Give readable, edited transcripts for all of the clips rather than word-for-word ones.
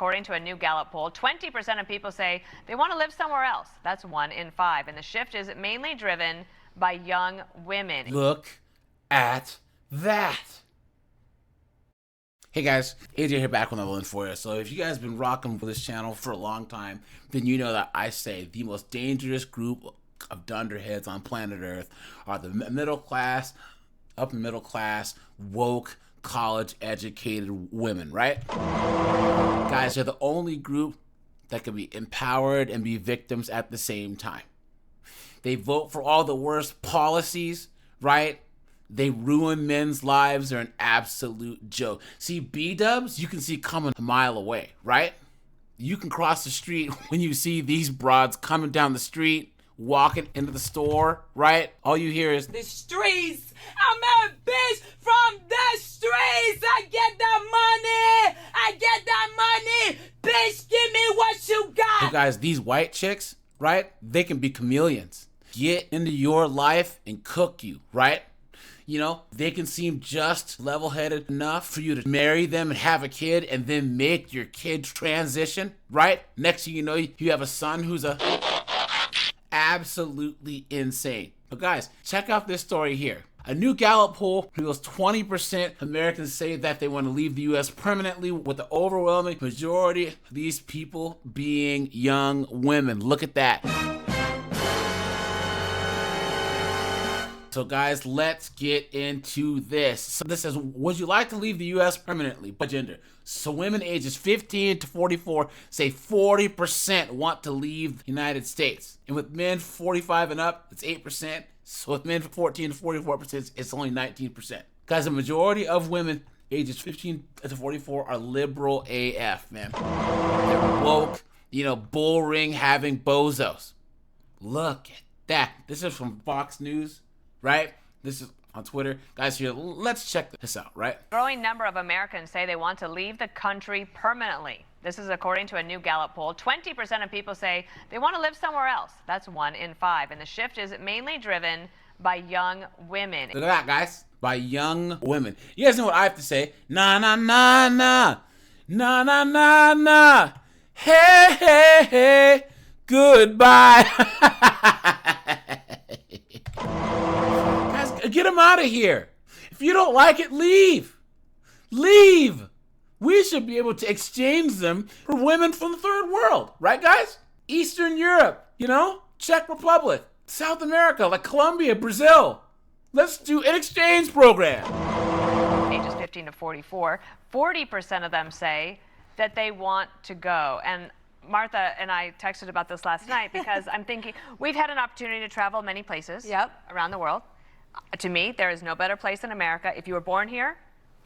According to a new Gallup poll, 20% of people say they want to live somewhere else. That's 1 in 5. And the shift is mainly driven by young women. Look at that. Hey guys, AJ here back with another one for you. So if you guys have been rocking with this channel for a long time, then you know that I say the most dangerous group of dunderheads on planet Earth are the middle class, upper middle class, woke, college educated women, right? Guys, they're the only group that can be empowered and be victims at the same time. They vote for all the worst policies, right? They ruin men's lives. They're an absolute joke. See, B-dubs, you can see coming a mile away, right? You can cross the street when you see these broads coming down the street, walking into the store, right? All you hear is, the streets. I'm a bitch from the streets. I get that money. I get that money. Bitch, give me what you got. So guys, these white chicks, right? They can be chameleons. Get into your life and cook you, right? You know, they can seem just level-headed enough for you to marry them and have a kid and then make your kid transition, right? Next thing you know, you have a son who's absolutely insane. But guys, check out this story here. A new Gallup poll reveals 20% Americans say that they want to leave the U.S. permanently, with the overwhelming majority of these people being young women. Look at that. So guys, let's get into this. So this says, would you like to leave the U.S. permanently? By gender. So women ages 15 to 44 say 40% want to leave the United States. And with men 45 and up, it's 8%. So with men 14 to 44%, it's only 19%. Guys, the majority of women ages 15 to 44 are liberal AF, man. They're woke, you know, bull ring having bozos. Look at that. This is from Fox News, right? This is on Twitter. Guys, here, let's check this out, right? A growing number of Americans say they want to leave the country permanently. This is according to a new Gallup poll. 20% of people say they want to live somewhere else. That's 1 in 5. And the shift is mainly driven by young women. Look at that, guys. By young women. You guys know what I have to say? Nah, nah, nah, nah. Nah, nah, nah, nah. Hey, hey, hey. Goodbye. Guys, get them out of here. If you don't like it, leave. Leave. We should be able to exchange them for women from the third world, right, guys? Eastern Europe, you know, Czech Republic, South America, like Colombia, Brazil. Let's do an exchange program. Ages 15 to 44, 40% of them say that they want to go. And Martha and I texted about this last night because I'm thinking we've had an opportunity to travel many places around the world. To me, there is no better place than America. If you were born here,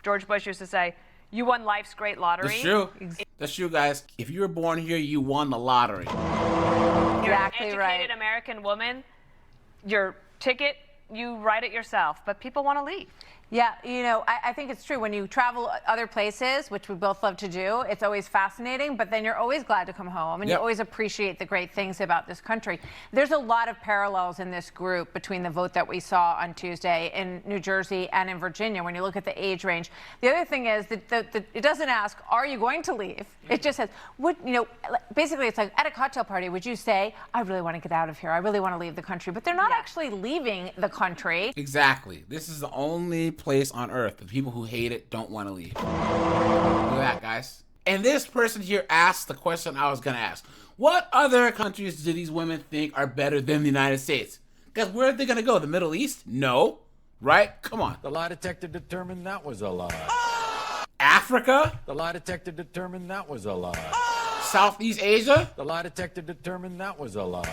George Bush used to say, you won life's great lottery. That's true. That's true, guys. If you were born here, you won the lottery. You're an educated American woman. Your ticket, you write it yourself. But people want to leave. Yeah, you know, I think it's true. When you travel other places, which we both love to do, it's always fascinating, but then you're always glad to come home, and you always appreciate the great things about this country. There's a lot of parallels in this group between the vote that we saw on Tuesday in New Jersey and in Virginia when you look at the age range. The other thing is that it doesn't ask, are you going to leave? It just says, basically it's like at a cocktail party, would you say, I really want to get out of here, I really want to leave the country, but they're not actually leaving the country. Exactly. This is the only place on earth the people who hate it don't want to leave. Look at that, guys. And this person here asked the question I was gonna ask. What other countries do these women think are better than the United States? Guys, where are they gonna go? The Middle East? No. Right? Come on. The lie detector determined that was a lie. Africa? The lie detector determined that was a lie. Southeast Asia? The lie detector determined that was a lie.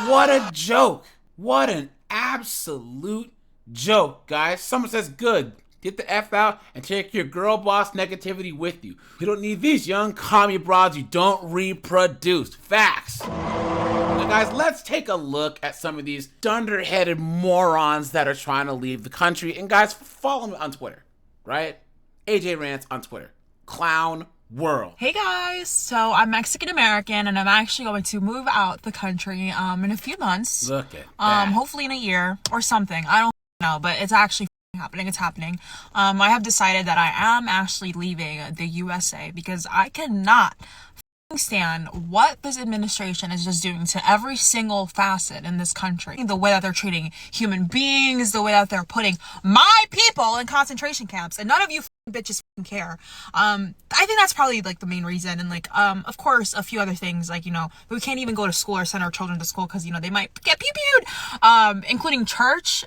What a joke. What an absolute joke, guys. Someone says, good. Get the F out and take your girl boss negativity with you. You don't need these young commie broads you don't reproduce. Facts. Now, guys, let's take a look at some of these dunderheaded morons that are trying to leave the country. And guys, follow me on Twitter, right? AJ Rants on Twitter. Clown World. Hey guys, so I'm Mexican American and I'm actually going to move out the country in a few months. Look at that. Hopefully in a year or something. I don't know, but it's actually happening. It's happening. I have decided that I am actually leaving the USA because I cannot stand what this administration is just doing to every single facet in this country. The way that they're treating human beings, the way that they're putting my people in concentration camps, and none of you bitches care. I think that's probably like the main reason. And like, of course, a few other things, like, you know, we can't even go to school or send our children to school because, you know, they might get pew-pewed, including church,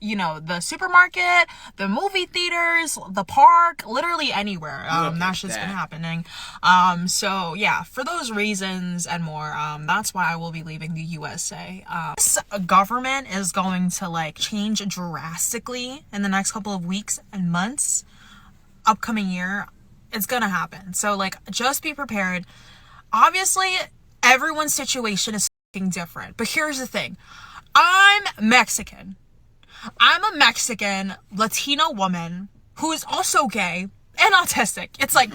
you know, the supermarket, the movie theaters, the park, literally anywhere. That's just been happening. So yeah, for those reasons and more, that's why I will be leaving the USA. This government is going to like change drastically in the next couple of weeks and months. Upcoming year, it's gonna happen. So like, just be prepared. Obviously, everyone's situation is fucking different. But here's the thing. I'm Mexican. I'm a Mexican Latino woman who is also gay and autistic. It's like,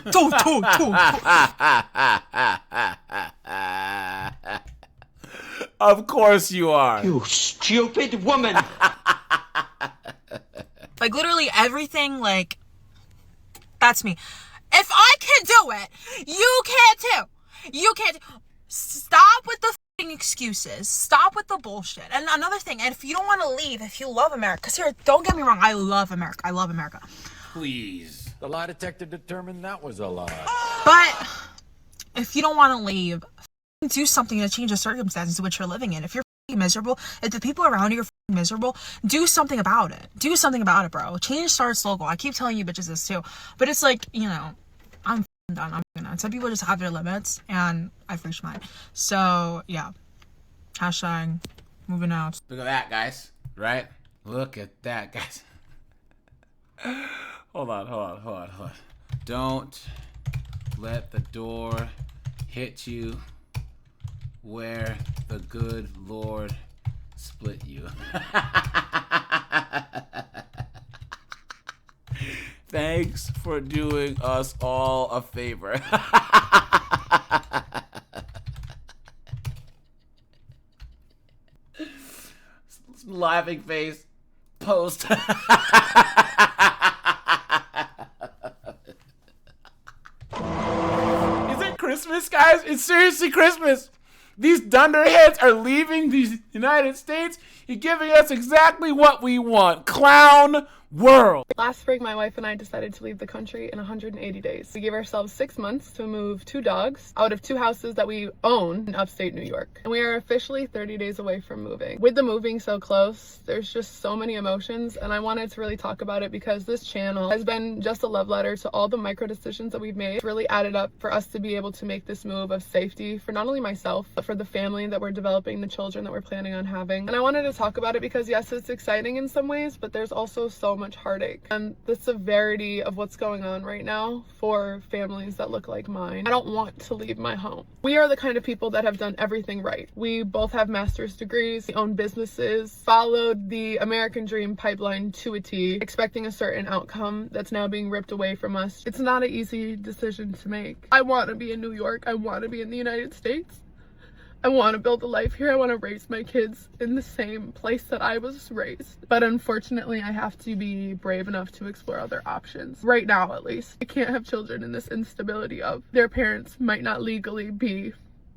Of course you are. You stupid woman. like literally everything, like, that's me. If I can do it, you can too. You can't. Stop with the f***ing excuses. Stop with the bullshit. And another thing, and if you don't want to leave, if you love America, because here, don't get me wrong, I love America. I love America. Please. The lie detector determined that was a lie. But if you don't want to leave, do something to change the circumstances in which you're living in. If you're miserable, if the people around you are miserable, do something about it. Do something about it, bro. Change starts local. I keep telling you bitches this too, but it's like, you know, I'm done. I'm gonna. Some people just have their limits, and I've reached mine. So yeah, hashtag moving out. Look at that, guys. Right? Look at that, guys. Hold on. Don't let the door hit you where the good Lord split you. Thanks for doing us all a favor. Laughing face post. Is it Christmas, guys? It's seriously Christmas. These dunderheads are leaving the United States. You're giving us exactly what we want. Clown world. Last spring, my wife and I decided to leave the country in 180 days. We gave ourselves 6 months to move 2 dogs out of 2 houses that we own in upstate New York. And we are officially 30 days away from moving. With the moving so close, there's just so many emotions, and I wanted to really talk about it because this channel has been just a love letter to all the micro decisions that we've made. It's really added up for us to be able to make this move of safety for not only myself, but for the family that we're developing, the children that we're planning on having. And I wanted to talk about it because yes, it's exciting in some ways, but there's also so much heartache and the severity of what's going on right now for families that look like mine. I don't want to leave my home. We are the kind of people that have done everything right. We both have master's degrees, we own businesses, followed the American dream pipeline to a T, expecting a certain outcome that's now being ripped away from us. It's not an easy decision to make. I want to be in New York. I want to be in the United States. I want to build a life here. I want to raise my kids in the same place that I was raised. But unfortunately, I have to be brave enough to explore other options. Right now, at least. I can't have children in this instability of their parents might not legally be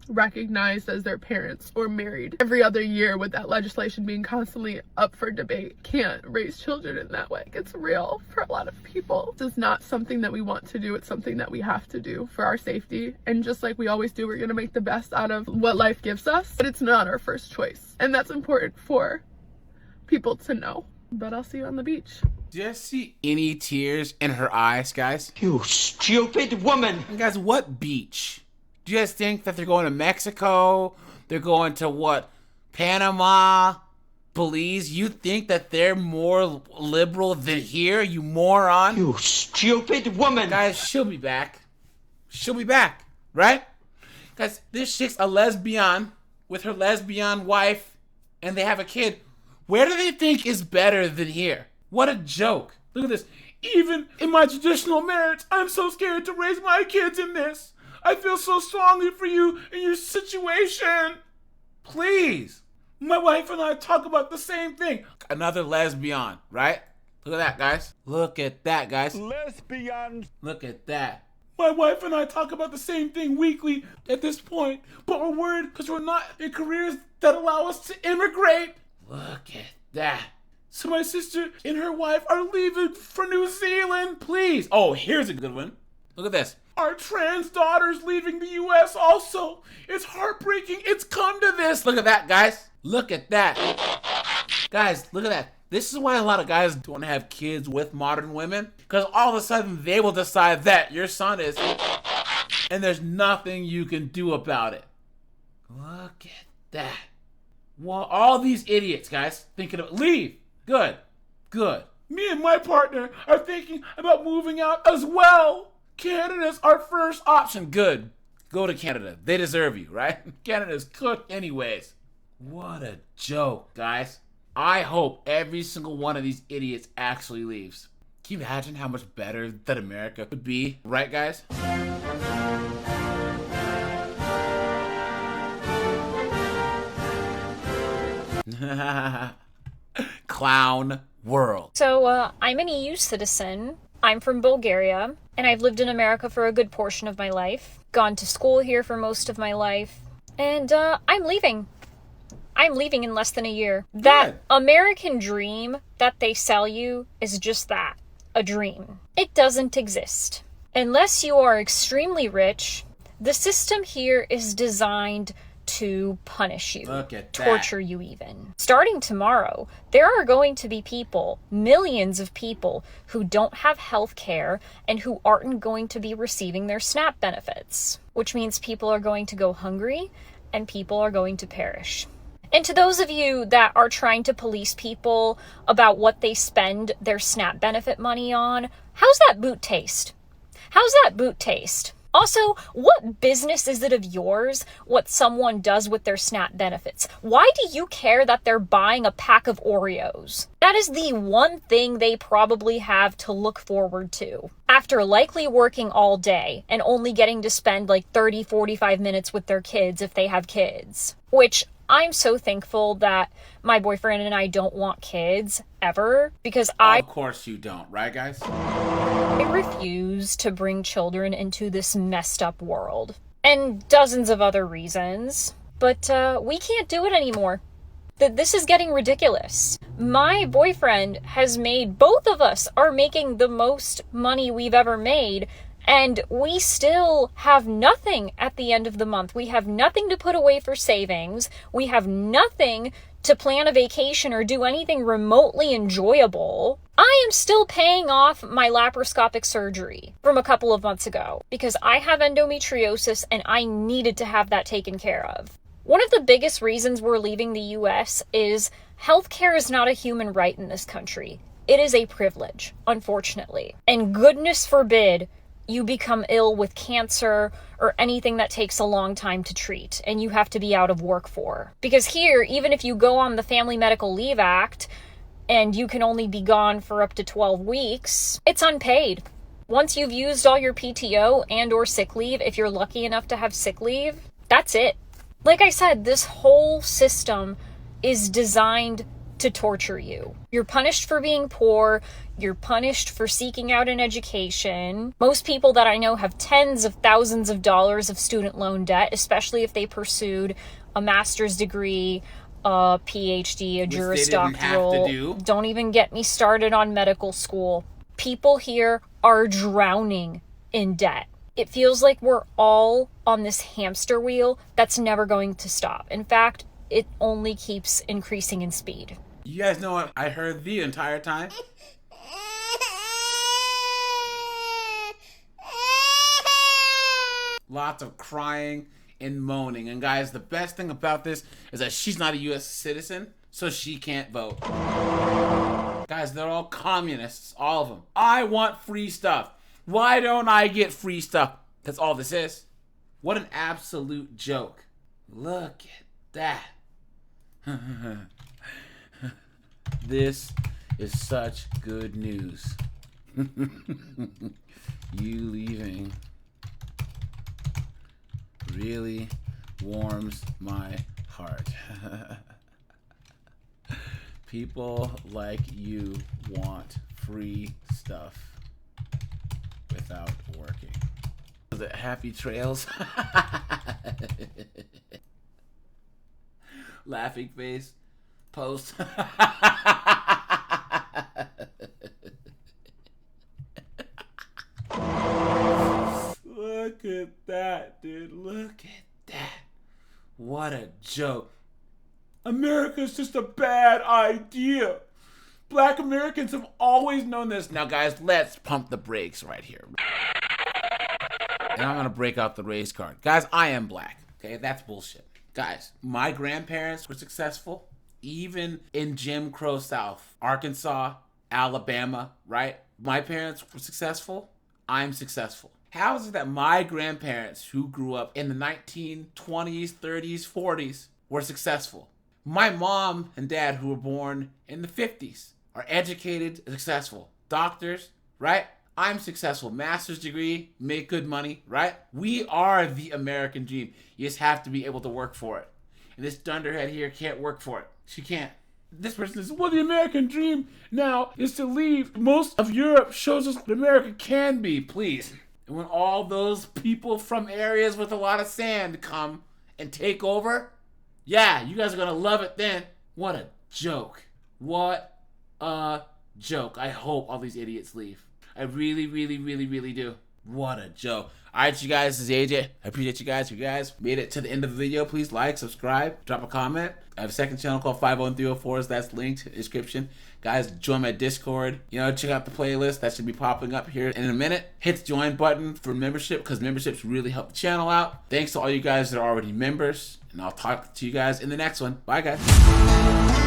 recognized as their parents or married every other year, with that legislation being constantly up for debate. Can't raise children in that way. It's real for a lot of people. This is not something that we want to do. It's something that we have to do for our safety. And just like we always do, we're going to make the best out of what life gives us, but it's not our first choice. And that's important for people to know. But I'll see you on the beach. Do you guys see any tears in her eyes, guys? You stupid woman. And guys, what beach? Do you guys think that they're going to Mexico? They're going to what? Panama? Belize? You think that they're more liberal than here, you moron? You stupid woman. Guys, she'll be back. She'll be back, right? Guys, this chick's a lesbian with her lesbian wife, and they have a kid. Where do they think is better than here? What a joke. Look at this. Even in my traditional marriage, I'm so scared to raise my kids in this. I feel so strongly for you in your situation. Please. My wife and I talk about the same thing. Another lesbian, right? Look at that, guys. Look at that, guys. Lesbians. Look at that. My wife and I talk about the same thing weekly at this point, but we're worried because we're not in careers that allow us to immigrate. Look at that. So my sister and her wife are leaving for New Zealand. Please. Oh, here's a good one. Look at this. Our trans daughter's leaving the U.S. also. It's heartbreaking. It's come to this. Look at that, guys. Look at that. Guys, look at that. This is why a lot of guys don't want to have kids with modern women, because all of a sudden they will decide that your son is, and there's nothing you can do about it. Look at that. Well, all these idiots, guys, thinking of leave. Good. Good. Me and my partner are thinking about moving out as well. Canada's our first option. Good. Go to Canada. They deserve you, right? Canada's cooked anyways. What a joke, guys. I hope every single one of these idiots actually leaves. Can you imagine how much better that America would be? Right, guys? Clown world. So, I'm an EU citizen. I'm from Bulgaria, and I've lived in America for a good portion of my life. Gone to school here for most of my life. And, I'm leaving. I'm leaving in less than a year. That American dream that they sell you is just that, a dream. It doesn't exist. Unless you are extremely rich, the system here is designed to punish you, Look at that. torture you even. Starting tomorrow, there are going to be people, millions of people, who don't have health care and who aren't going to be receiving their SNAP benefits, which means people are going to go hungry and people are going to perish. And to those of you that are trying to police people about what they spend their SNAP benefit money on, how's that boot taste? How's that boot taste? Also, what business is it of yours what someone does with their SNAP benefits? Why do you care that they're buying a pack of Oreos? That is the one thing they probably have to look forward to. After likely working all day and only getting to spend like 30, 45 minutes with their kids if they have kids. Which I'm so thankful that my boyfriend and I don't want kids ever, because Of course you don't, right, guys? I refuse to bring children into this messed up world. And dozens of other reasons. But we can't do it anymore. This is getting ridiculous. My boyfriend has made, both of us are making the most money we've ever made, and we still have nothing at the end of the month. We have nothing to put away for savings. We have nothing to plan a vacation or do anything remotely enjoyable. I am still paying off my laparoscopic surgery from a couple of months ago because I have endometriosis and I needed to have that taken care of. One of the biggest reasons we're leaving the US is healthcare is not a human right in this country. It is a privilege, unfortunately. And goodness forbid you become ill with cancer or anything that takes a long time to treat and you have to be out of work for. Because here, even if you go on the Family Medical Leave Act and you can only be gone for up to 12 weeks, it's unpaid. Once you've used all your PTO and or sick leave, if you're lucky enough to have sick leave, that's it. Like I said, this whole system is designed to torture you. You're punished for being poor. You're punished for seeking out an education. Most people that I know have tens of thousands of dollars of student loan debt, especially if they pursued a master's degree, a PhD, a Juris Doctoral. Don't even get me started on medical school. People here are drowning in debt. It feels like we're all on this hamster wheel that's never going to stop. In fact, it only keeps increasing in speed. You guys know what I heard the entire time? Lots of crying and moaning. And guys, the best thing about this is that she's not a U.S. citizen, so she can't vote. Guys, they're all communists, all of them. I want free stuff. Why don't I get free stuff? That's all this is. What an absolute joke. Look at that. This is such good news. You leaving really warms my heart. People like you want free stuff without working. The happy trails. Laughing face. Post. Look at that, dude. Look at that. What a joke. America's just a bad idea. Black Americans have always known this. Now, guys, let's pump the brakes right here. And I'm going to break out the race card. Guys, I am black. Okay, that's bullshit. Guys, my grandparents were successful, even in Jim Crow South, Arkansas, Alabama, right? My parents were successful. I'm successful. How is it that my grandparents, who grew up in the 1920s, 30s, 40s, were successful? My mom and dad, who were born in the 50s, are educated, successful. Doctors, right? I'm successful. Master's degree, make good money, right? We are the American dream. You just have to be able to work for it. And this dunderhead here can't work for it. She can't. This person says, well, the American dream now is to leave. Most of Europe shows us what America can be, please. And when all those people from areas with a lot of sand come and take over, yeah, you guys are going to love it then. What a joke. What a joke. I hope all these idiots leave. I really, really, really, really do. What a joke. All right, you guys, this is AJ. I appreciate you guys. If you guys made it to the end of the video, please like, subscribe, drop a comment. I have a second channel called 50304s. That's linked in the description. Guys, join my Discord. You know, check out the playlist. That should be popping up here in a minute. Hit the join button for membership because memberships really help the channel out. Thanks to all you guys that are already members. And I'll talk to you guys in the next one. Bye, guys.